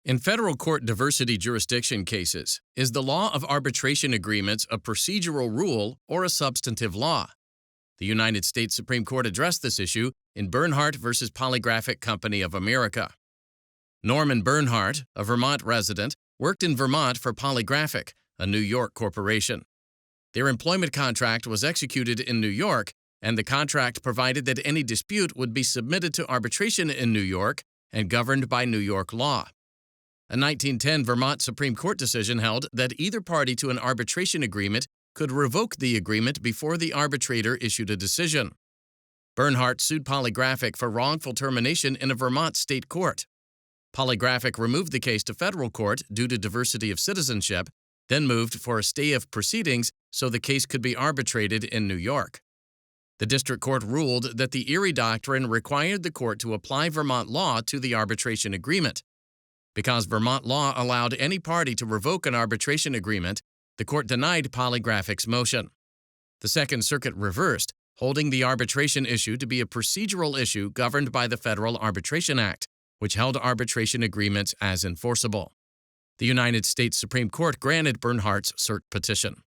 In federal court diversity jurisdiction cases, is the law of arbitration agreements a procedural rule or a substantive law? The United States Supreme Court addressed this issue in Bernhardt v. Polygraphic Company of America. Norman Bernhardt, a Vermont resident, worked in Vermont for Polygraphic, a New York corporation. Their employment contract was executed in New York, and the contract provided that any dispute would be submitted to arbitration in New York and governed by New York law. A 1910 Vermont Supreme Court decision held that either party to an arbitration agreement could revoke the agreement before the arbitrator issued a decision. Bernhardt sued Polygraphic for wrongful termination in a Vermont state court. Polygraphic removed the case to federal court due to diversity of citizenship, then moved for a stay of proceedings so the case could be arbitrated in New York. The district court ruled that the Erie doctrine required the court to apply Vermont law to the arbitration agreement. Because Vermont law allowed any party to revoke an arbitration agreement, the court denied Polygraphic's motion. The Second Circuit reversed, holding the arbitration issue to be a procedural issue governed by the Federal Arbitration Act, which held arbitration agreements as enforceable. The United States Supreme Court granted Bernhardt's cert petition.